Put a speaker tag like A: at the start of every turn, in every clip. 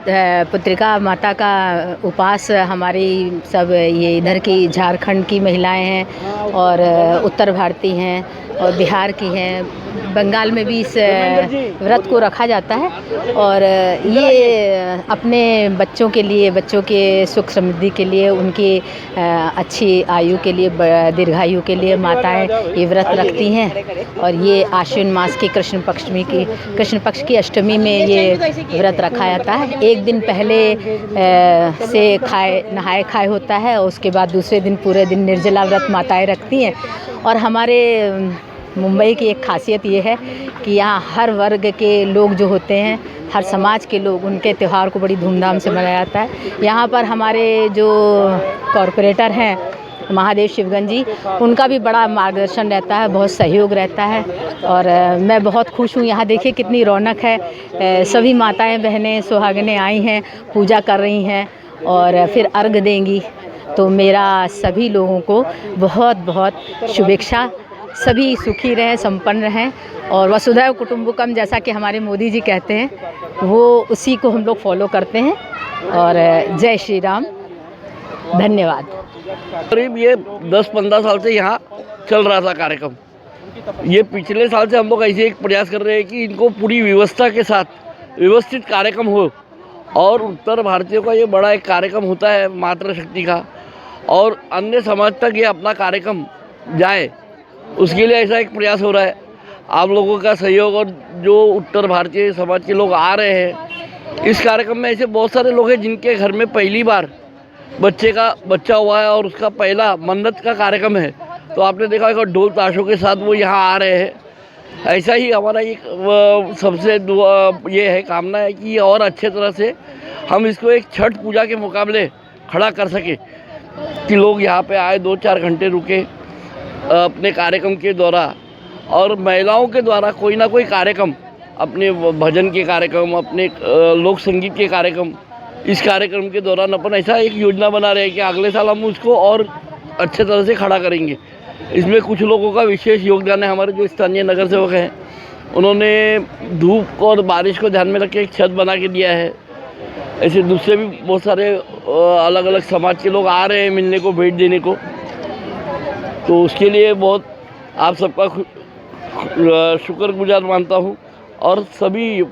A: पुत्रिका माता का उपास हमारी सब ये इधर की झारखंड की महिलाएं हैं और उत्तर भारतीय हैं और बिहार की हैं। बंगाल में भी इस व्रत को रखा जाता है और ये अपने बच्चों के लिए, बच्चों के सुख समृद्धि के लिए, उनकी अच्छी आयु के लिए, दीर्घायु के लिए माताएं ये व्रत रखती हैं। और ये आश्विन मास की कृष्ण पक्ष की अष्टमी में ये व्रत रखा जाता है। एक दिन पहले से नहाए खाए होता है और उसके बाद दूसरे दिन पूरे दिन निर्जला व्रत माताएं रखती हैं। और हमारे मुंबई की एक खासियत ये है कि यहाँ हर वर्ग के लोग जो होते हैं, हर समाज के लोग, उनके त्यौहार को बड़ी धूमधाम से मनाया जाता है। यहाँ पर हमारे जो कॉरपोरेटर हैं महादेव शिवगंज जी, उनका भी बड़ा मार्गदर्शन रहता है, बहुत सहयोग रहता है और मैं बहुत खुश हूँ। यहाँ देखिए कितनी रौनक है, सभी माताएं बहनें सुहागिनें आई हैं, पूजा कर रही हैं और फिर अर्घ देंगी। तो मेरा सभी लोगों को बहुत बहुत शुभेच्छा। सभी सुखी रहें, संपन्न रहें और वसुधैव कुटुंबकम जैसा कि हमारे मोदी जी कहते हैं, वो उसी को हम लोग फॉलो करते हैं। और जय श्री राम, धन्यवाद।
B: करीब ये 10-15 साल से यहाँ चल रहा था कार्यक्रम। ये पिछले साल से हम लोग ऐसे एक प्रयास कर रहे हैं कि इनको पूरी व्यवस्था के साथ व्यवस्थित कार्यक्रम हो और उत्तर भारतीयों का ये बड़ा एक कार्यक्रम होता है मातृशक्ति का, और अन्य समाज तक ये अपना कार्यक्रम जाए, उसके लिए ऐसा एक प्रयास हो रहा है। आप लोगों का सहयोग और जो उत्तर भारतीय समाज के लोग आ रहे हैं इस कार्यक्रम में, ऐसे बहुत सारे लोग हैं जिनके घर में पहली बार बच्चा हुआ है और उसका पहला मन्नत का कार्यक्रम है। तो आपने देखा होगा ढोल ताशों के साथ वो यहाँ आ रहे हैं। ऐसा ही हमारा एक सबसे ये है, कामना है कि और अच्छे तरह से हम इसको एक छठ पूजा के मुकाबले खड़ा कर सके कि लोग यहाँ पे आए, 2-4 घंटे रुके अपने कार्यक्रम के द्वारा, और महिलाओं के द्वारा कोई ना कोई कार्यक्रम, अपने भजन के कार्यक्रम, अपने लोक संगीत के कार्यक्रम, इस कार्यक्रम के दौरान अपन ऐसा एक योजना बना रहे हैं कि अगले साल हम उसको और अच्छे तरह से खड़ा करेंगे। इसमें कुछ लोगों का विशेष योगदान है। हमारे जो स्थानीय नगर सेवक हैं, उन्होंने धूप और बारिश को ध्यान में रख के एक छत बना के दिया है। ऐसे दूसरे भी बहुत सारे अलग अलग समाज के लोग आ रहे हैं मिलने को, भेंट देने को। तो उसके लिए बहुत आप सबका शुक्रगुजार मानता हूँ। और सभी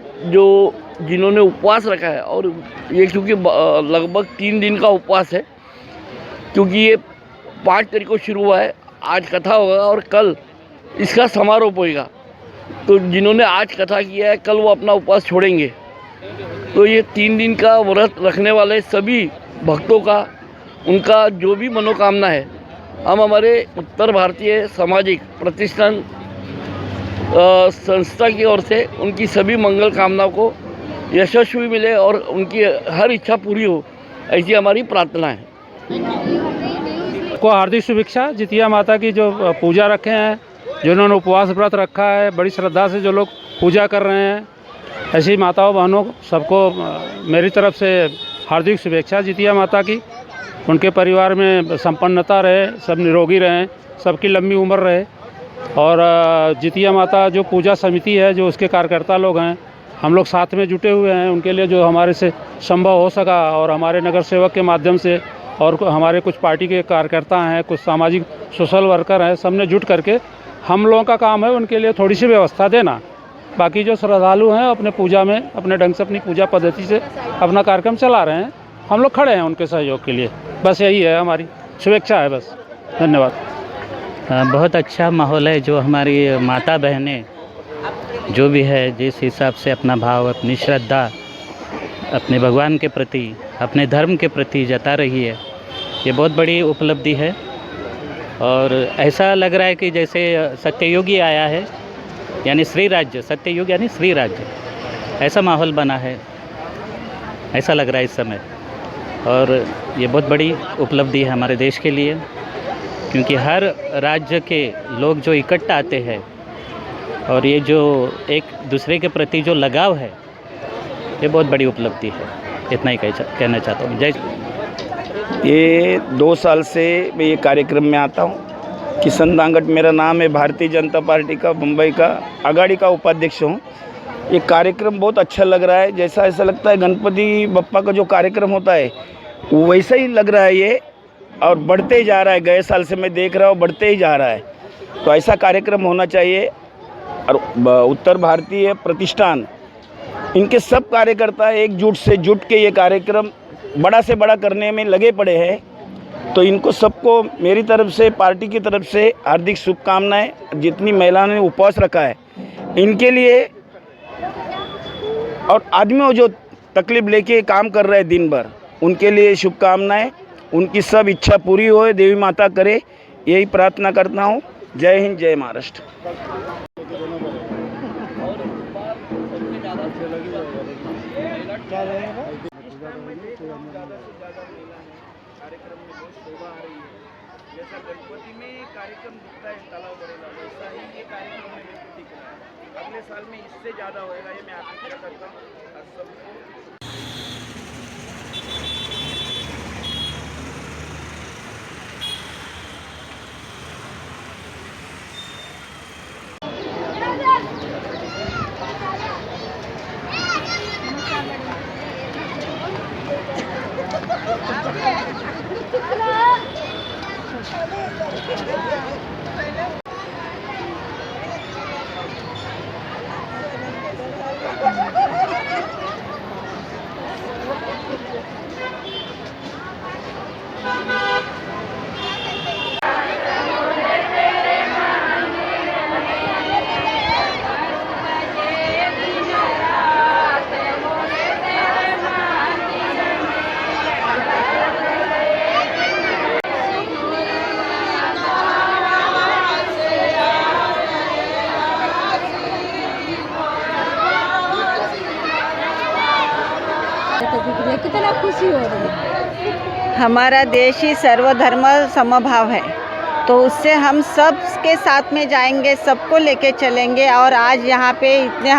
B: जिन्होंने उपवास रखा है, और ये क्योंकि लगभग 3 दिन का उपवास है, क्योंकि ये 5 तारीख को शुरू हुआ है, आज कथा होगा और कल इसका समारोह होगा। तो जिन्होंने आज कथा किया है, कल वो अपना उपवास छोड़ेंगे। तो ये 3 दिन का व्रत रखने वाले सभी भक्तों का, उनका जो भी मनोकामना है, हम हमारे उत्तर भारतीय सामाजिक प्रतिष्ठान संस्था की ओर से उनकी सभी मंगल कामनाओं को यशस्वी मिले और उनकी हर इच्छा पूरी हो, ऐसी हमारी प्रार्थना है।
C: को हार्दिक शुभेच्छा। जितिया माता की जो पूजा रखे हैं, जिन्होंने उपवास व्रत रखा है, बड़ी श्रद्धा से जो लोग पूजा कर रहे हैं, ऐसी माताओं बहनों सबको मेरी तरफ से हार्दिक शुभेच्छा जितिया माता की। उनके परिवार में संपन्नता रहे, सब निरोगी रहें, सबकी लंबी उम्र रहे। और जितिया माता जो पूजा समिति है, जो उसके कार्यकर्ता लोग हैं, हम लोग साथ में जुटे हुए हैं। उनके लिए जो हमारे से संभव हो सका, और हमारे नगर सेवक के माध्यम से, और हमारे कुछ पार्टी के कार्यकर्ता हैं, कुछ सामाजिक सोशल वर्कर हैं, सबने जुट करके हम लोगों का काम है उनके लिए थोड़ी सी व्यवस्था देना। बाकी जो श्रद्धालु हैं अपने पूजा में अपने ढंग से अपनी पूजा पद्धति से अपना कार्यक्रम चला रहे हैं। हम लोग खड़े हैं उनके सहयोग के लिए। बस यही है, हमारी शुभेच्छा है। बस धन्यवाद।
D: बहुत अच्छा माहौल है। जो हमारी माता बहनें जो भी है, जिस हिसाब से अपना भाव, अपनी श्रद्धा अपने भगवान के प्रति, अपने धर्म के प्रति जता रही है, ये बहुत बड़ी उपलब्धि है। और ऐसा लग रहा है कि जैसे सत्ययुगी आया है, यानी श्री राज्य, सत्ययुग यानी श्री राज्य, ऐसा माहौल बना है, ऐसा लग रहा है इस समय। और ये बहुत बड़ी उपलब्धि है हमारे देश के लिए, क्योंकि हर राज्य के लोग जो इकट्ठा आते हैं, और ये जो एक दूसरे के प्रति जो लगाव है, ये बहुत बड़ी उपलब्धि है। इतना ही कहना चाहता हूँ। जय।
E: ये 2 साल से मैं ये कार्यक्रम में आता हूँ। किशन दांगट मेरा नाम है, भारतीय जनता पार्टी का मुंबई का आघाड़ी का उपाध्यक्ष हूँ। ये कार्यक्रम बहुत अच्छा लग रहा है। जैसा ऐसा लगता है गणपति बप्पा का जो कार्यक्रम होता है वो वैसा ही लग रहा है ये, और बढ़ते ही जा रहा है। गए साल से मैं देख रहा हूँ बढ़ते ही जा रहा है। तो ऐसा कार्यक्रम होना चाहिए। और उत्तर भारतीय प्रतिष्ठान, इनके सब कार्यकर्ता एकजुट से जुट के ये कार्यक्रम बड़ा से बड़ा करने में लगे पड़े हैं। तो इनको सबको मेरी तरफ से, पार्टी की तरफ से हार्दिक शुभकामनाएं। जितनी महिलाओं ने उपवास रखा है इनके लिए, और आदमियों जो तकलीफ लेके काम कर रहे हैं दिन भर, उनके लिए शुभकामनाएं। उनकी सब इच्छा पूरी होए, देवी माता करे, यही प्रार्थना करता हूँ। जय हिंद, जय महाराष्ट्र। कार्यक्रम में बहुत शोभा आ रही है। जैसा गणपति में कार्यक्रम दिखता है तालाब बड़ेला, वैसा ही ये कार्यक्रम में दिख रहा है। अगले साल में इससे ज़्यादा होएगा, ये मैं अपेक्षा करता हूँ। और सबको
F: कितना खुशी हो रही है।
G: हमारा देश ही सर्वधर्म समभाव है, तो उससे हम सब के साथ में जाएंगे, सबको लेके चलेंगे। और आज यहाँ पे इतने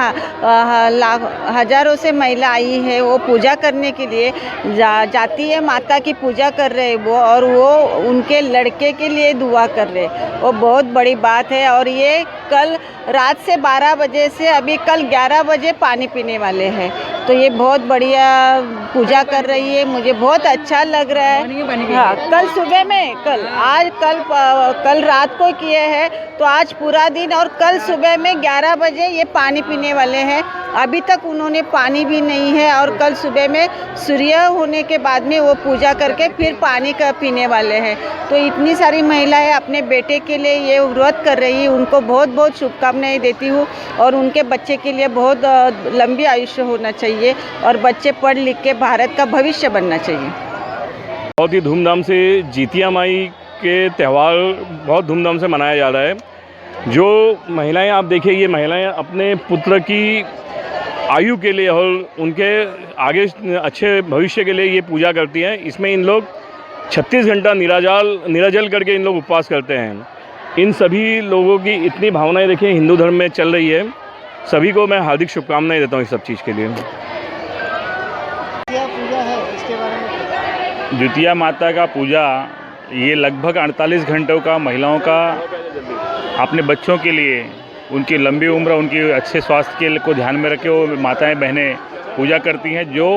G: हजारों से महिला आई है, वो पूजा करने के लिए जाती है, माता की पूजा कर रहे वो, और वो उनके लड़के के लिए दुआ कर रहे, वो बहुत बड़ी बात है। और ये कल रात से 12 बजे से अभी कल 11 बजे पानी पीने वाले हैं, तो ये बहुत बढ़िया पूजा कर रही है, मुझे बहुत अच्छा लग रहा है। हाँ, कल सुबह में कल रात को किए हैं, तो आज पूरा दिन, और कल सुबह में 11 बजे ये पानी पीने वाले हैं। अभी तक उन्होंने पानी भी नहीं है, और कल सुबह में सूर्य होने के बाद में वो पूजा करके फिर पानी का पीने वाले हैं। तो इतनी सारी महिलाएं अपने बेटे के लिए ये व्रत कर रही है, उनको बहुत बहुत शुभकामनाएं देती हूँ। और उनके बच्चे के लिए बहुत लंबी आयुष्य होना चाहिए, और बच्चे पढ़ लिख के भारत का भविष्य बनना चाहिए।
H: बहुत ही धूमधाम से जितिया माई के त्यौहार बहुत धूमधाम से मनाया जा रहा है। जो महिलाएं आप देखिए, ये महिलाएं अपने पुत्र की आयु के लिए और उनके आगे अच्छे भविष्य के लिए ये पूजा करती हैं। इसमें इन लोग 36 घंटा निराजल करके इन लोग उपवास करते हैं। इन सभी लोगों की इतनी भावनाएं देखिए हिंदू धर्म में चल रही है। सभी को मैं हार्दिक शुभकामनाएं देता हूँ इस सब चीज़ के लिए। द्वितीया माता का पूजा ये लगभग 48 घंटों का महिलाओं का अपने बच्चों के लिए, उनकी लंबी उम्र, उनके अच्छे स्वास्थ्य के को ध्यान में रखे वो माताएं बहनें पूजा करती हैं। जो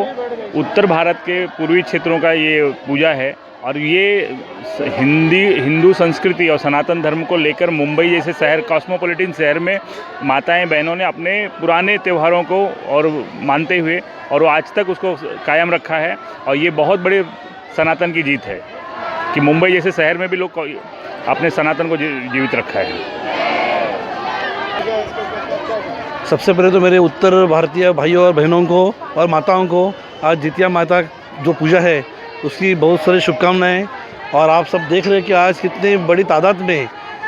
H: उत्तर भारत के पूर्वी क्षेत्रों का ये पूजा है, और ये हिंदू संस्कृति और सनातन धर्म को लेकर मुंबई जैसे शहर, कॉस्मोपॉलिटन शहर में माताएं बहनों ने अपने पुराने त्योहारों को और मानते हुए और वो आज तक उसको कायम रखा है। और ये बहुत बड़े सनातन की जीत है कि मुंबई जैसे शहर में भी लोग अपने सनातन को जीवित रखा है।
I: सबसे पहले तो मेरे उत्तर भारतीय भाइयों और बहनों को और माताओं को आज जितिया माता जो पूजा है उसकी बहुत सारी शुभकामनाएं। और आप सब देख रहे हैं कि आज कितनी बड़ी तादाद में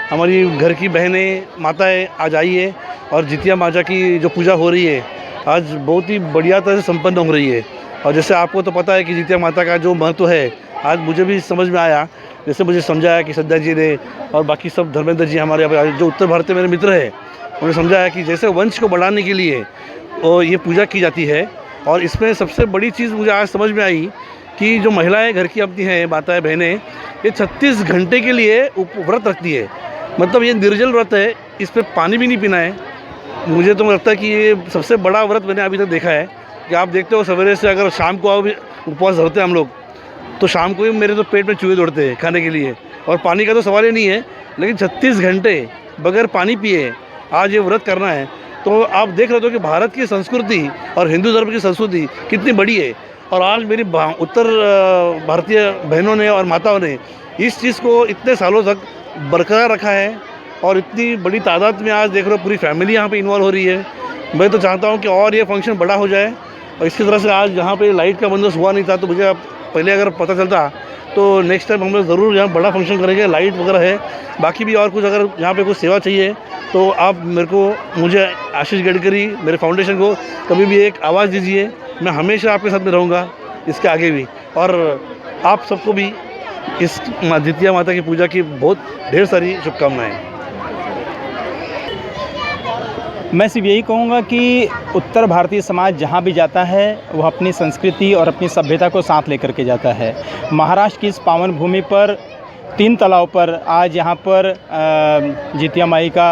I: हमारी घर की बहनें माताएं आज आई है, और जितिया माता की जो पूजा हो रही है आज बहुत ही बढ़िया तरह से संपन्न हो रही है। और जैसे आपको तो पता है कि जितिया माता का जो महत्व है, आज मुझे भी समझ में आया, जैसे मुझे समझाया कि सज्जा जी ने और बाकी सब धर्मेंद्र जी हमारे जो उत्तर भारत में मेरे मित्र हैं, उन्होंने समझाया कि जैसे वंश को बढ़ाने के लिए ये पूजा की जाती है। और इसमें सबसे बड़ी चीज़ मुझे आज समझ में आई कि जो महिलाएं घर की अपनी हैं, माताएं बहनें, ये 36 घंटे के लिए व्रत रखती है। मतलब ये निर्जल व्रत है, इस पर पानी भी नहीं पीना है, मुझे तो लगता है कि ये सबसे बड़ा व्रत मैंने अभी तक देखा है। कि आप देखते हो सवेरे से अगर शाम को आओ भी उपवास धरते हैं हम लोग, तो शाम को भी मेरे तो पेट में चूहे दौड़ते हैं खाने के लिए, और पानी का तो सवाल ही नहीं है। लेकिन 36 घंटे बगैर पानी पिए आज ये व्रत करना है, तो आप देख रहे हो कि भारत की संस्कृति और हिंदू धर्म की संस्कृति कितनी बड़ी है। और आज मेरी उत्तर भारतीय बहनों ने और माताओं ने इस चीज़ को इतने सालों तक बरकरार रखा है, और इतनी बड़ी तादाद में आज देख रहे हो पूरी फैमिली यहाँ पे इन्वॉल्व हो रही है। मैं तो चाहता हूँ कि और ये फंक्शन बड़ा हो जाए। और इसकी तरह से आज यहाँ पे लाइट का बंदोबस्त हुआ नहीं था, तो मुझे पहले अगर पता चलता तो नेक्स्ट टाइम हम लोग ज़रूर यहाँ बड़ा फंक्शन करेंगे। लाइट वगैरह है, बाकी भी और कुछ अगर यहाँ पे कुछ सेवा चाहिए तो आप मुझे आशीष गडकरी मेरे फाउंडेशन को कभी भी एक आवाज़ दीजिए। मैं हमेशा आपके साथ में रहूँगा इसके आगे भी। और आप सबको भी इस जितिया माता की पूजा की बहुत ढेर सारी शुभकामनाएँ।
J: मैं सिर्फ यही कहूँगा कि उत्तर भारतीय समाज जहाँ भी जाता है वह अपनी संस्कृति और अपनी सभ्यता को साथ लेकर के जाता है। महाराष्ट्र की इस पावन भूमि पर 3 तालाब पर आज यहाँ पर जितिया माई का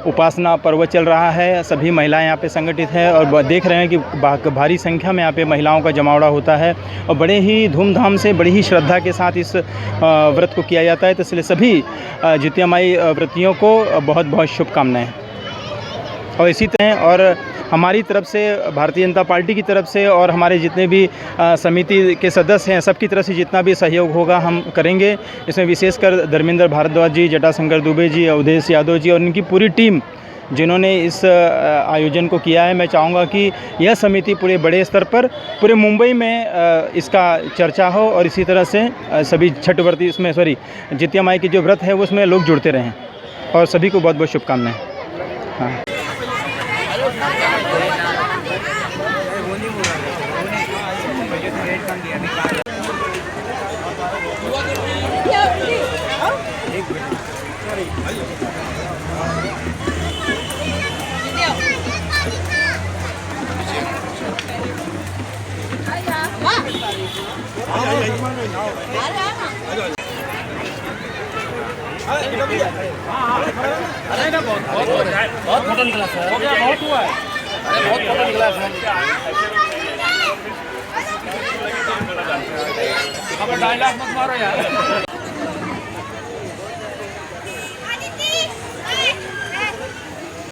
J: उपासना पर्व चल रहा है। सभी महिलाएं यहाँ पे संगठित हैं और देख रहे हैं कि भारी संख्या में यहाँ पे महिलाओं का जमावड़ा होता है और बड़े ही धूमधाम से, बड़ी ही श्रद्धा के साथ इस व्रत को किया जाता है। तो इसलिए सभी जितिया माई व्रतियों को बहुत बहुत शुभकामनाएँ। और इसी तरह और हमारी तरफ से, भारतीय जनता पार्टी की तरफ से और हमारे जितने भी समिति के सदस्य हैं, सबकी तरफ से जितना भी सहयोग होगा हम करेंगे। इसमें विशेषकर धर्मेंद्र भारद्वाज जी, जटाशंकर दुबे जी, अवधेश यादव जी और उनकी पूरी टीम जिन्होंने इस आयोजन को किया है। मैं चाहूँगा कि यह समिति पूरे बड़े स्तर पर पूरे मुंबई में इसका चर्चा हो और इसी तरह से सभी छठ व्रती इसमें जितिया माई की जो व्रत है वो उसमें लोग जुड़ते रहें। और सभी को बहुत बहुत शुभकामनाएँ। हाँ।
B: बहुत फोटो निकला सर, बहुत हुआ है, बहुत फोटो निकला सर। अब डायलॉग मत मारो यार।